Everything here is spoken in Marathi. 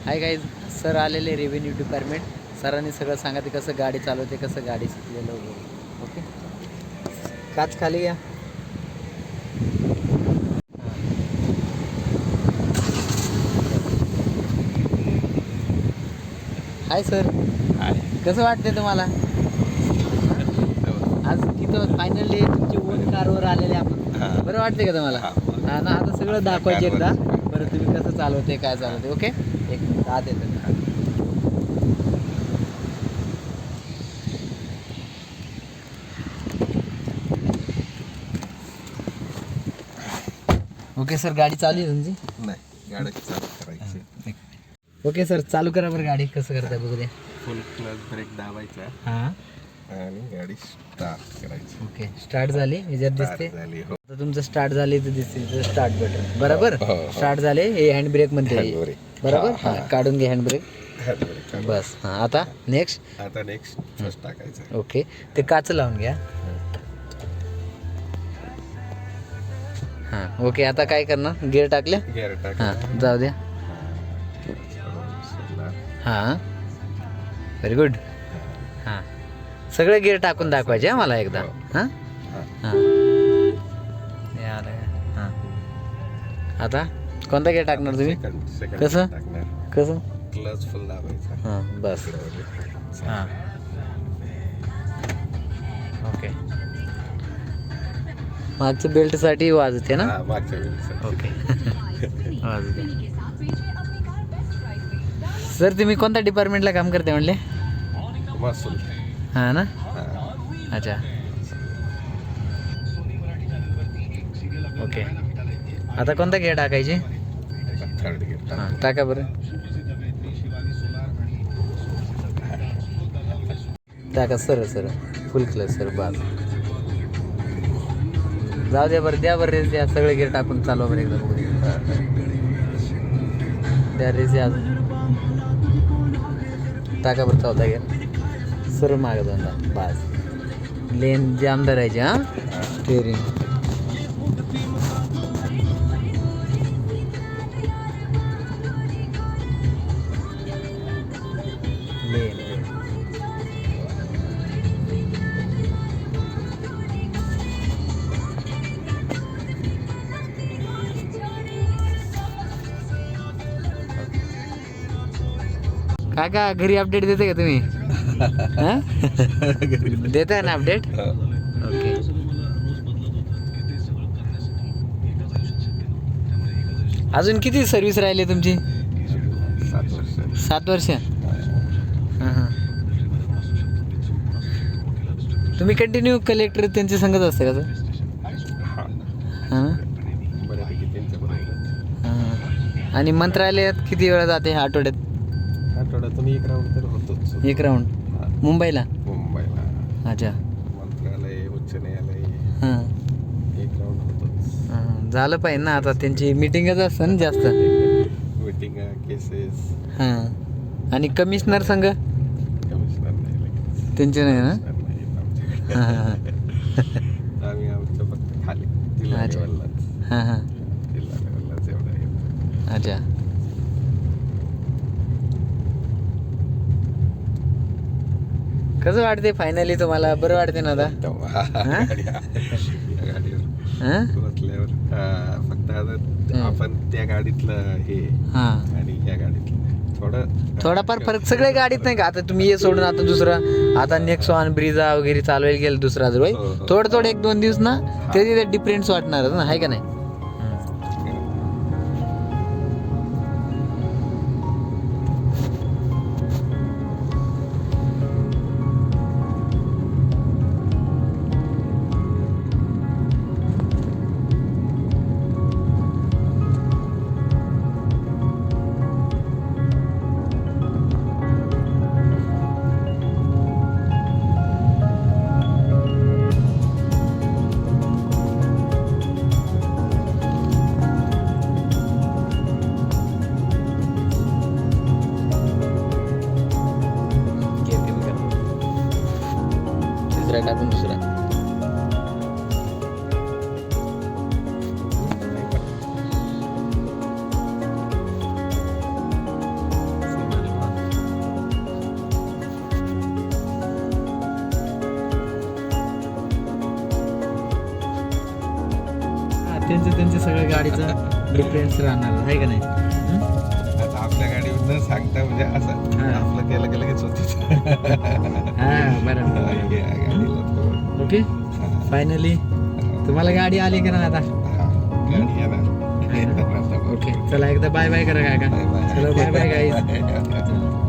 हाय गाईज, सर आलेले रेव्हेन्यू डिपार्टमेंट. सरांनी सगळं सांगा ते कसं गाडी चालवते, कसं गाडी शिकलेलं वगैरे. ओके, काच खाली या. हाय सर, कसं वाटते तुम्हाला? आज तिथं फायनली तुमची ओन कारवर आलेले आपण. बरं वाटते का तुम्हाला? हा ना, आता सगळं दाखवायचे एकदा. बरं, तुम्ही कसं चालवते, काय चालवते. ओके, एक मिनिट आत येतं. ओके सर, गाडी चालू आहे तुमची? नाही, गाडी चालू करायची. ओके सर, चालू करा बरं. गाडी कसं करताय बघू द्या. फुल क्लच ब्रेक दाबायचा हां, आणि गाडी स्टार्ट करायची. ओके, स्टार्ट झाली. ह्याच्यात दिसते. झाली हो. आता तुमचं स्टार्ट झाली तर दिसते स्टार्ट बटन. बरोबर, हो, हो. स्टार्ट झाले. हे हँड ब्रेक म्हणते. Handbrake. बरोबर, हा, हां, हा. काढून घे हँड ब्रेक. Handbrake. बस. हां, आता नेक्स्ट. आता नेक्स्ट फर्स्ट टाकायचं. ओके, ते काच लावून घ्या. हां, ओके, आता काय करणार? गिअर टाकले. गिअर हां, टाका. जाऊ द्या. हां, व्हेरी गुड. हां, सगळे गिअर टाकून दाखवायचे हां मला एकदा. हां हां, हे आलं. हां, आता कोणता गिअर टाकणार तुम्ही? सेकंड कसं? टाकणार. कसं? क्लच फुल दाबायचा. हां, बस. हां, ओके. मागचं बेल्टसाठी वाजते ना? हा, मागच्या वेळेस. ओके. वाजते. सर, तुम्ही कोणत्या डिपार्टमेंटला काम करते म्हणले? महसूल. हां ना, हा. अच्छा. ओके, आता कोणता गिअर टाकायची? थर्ड गिअर हां, टाका बरं. टाका sir, sir full clutch sir. बस, जाऊ द्या बरं. द्या बरं रेस द्या. सगळे गिअर टाकून चालवा बरं एकदा बघू द्या. रेस द्या अजून. टाका बरं चौथा गिअर. सर मागं दोनदा. बस, लेन जाम धरायची. हां, स्टेअरिंग. लेन लेन. काका, घरी अपडेट देते का तुम्ही? हां, देताय ना अपडेट? ओके. अजून किती सर्व्हिस राहिली तुमची? 7 वर्ष. 7 वर्ष. हां हां, तुम्ही कंटिन्यू कलेक्टर त्यांचे सांगत असते का सर? हा, हां बऱ्यापैकी त्यांच्या बरोबर. हां. आणि मंत्रालयात किती वेळा जाते आठवड्यात? आठवड्यातून एक राऊंड तर होतोच. एक राऊंड. हा. मुंबईला? मुंबईला अच्छा. मंत्रालय, उच्च न्यायालय हां एक राऊंड होतोच. हां, झालं पाहिजे ना. आता त्यांची मिटिंगच असतं ना जास्त. Meeting, cases. हां, आणि कमिशनर संघ कमिशनर नाही लगेच. त्यांचे नाही ना? कमिशनर नाही आमच्याकडे. हां हां आम्ही आमच्या फक्त खाली जिल्हा अच्छा. लेवललाच. हां हां, जिल्हा लेवललाच एवढं आहे. अच्छा. कसं वाटते फायनली तुम्हाला? बरं वाटते ना आता? या गाडीवर हां बसल्यावर फक्त आता आपण त्या गाडीतलं हे हां, आणि या गाडीतलं थोडाफार फरक सगळ्या गाडीत नाही का? आता तुम्ही हे सोडून आता दुसरं, आता नेक्सॉन, ब्रिझा वगैरे चालवायला गेलं दुसरा जर थोडं 1-2 दिवस ना, त्याचे डिफरन्स वाटणारच ना, आहे का नाही? टाकून दुसरा. त्यांचं सगळं गाडीचं डिफरन्स राहणार आहे का नाही? हं? आता आपल्या गाडीवर न सांगता म्हणजे असं हा. आपलं केलं की लगेच होतं हा बरोबर. गाडीला थोडं ओके फायनली तुम्हाला गाडी आली का ना आता? गाडी येणार ओके चला एकदा बाय बाय करा काका. बाय बाय चलो बाय बाय गाईज.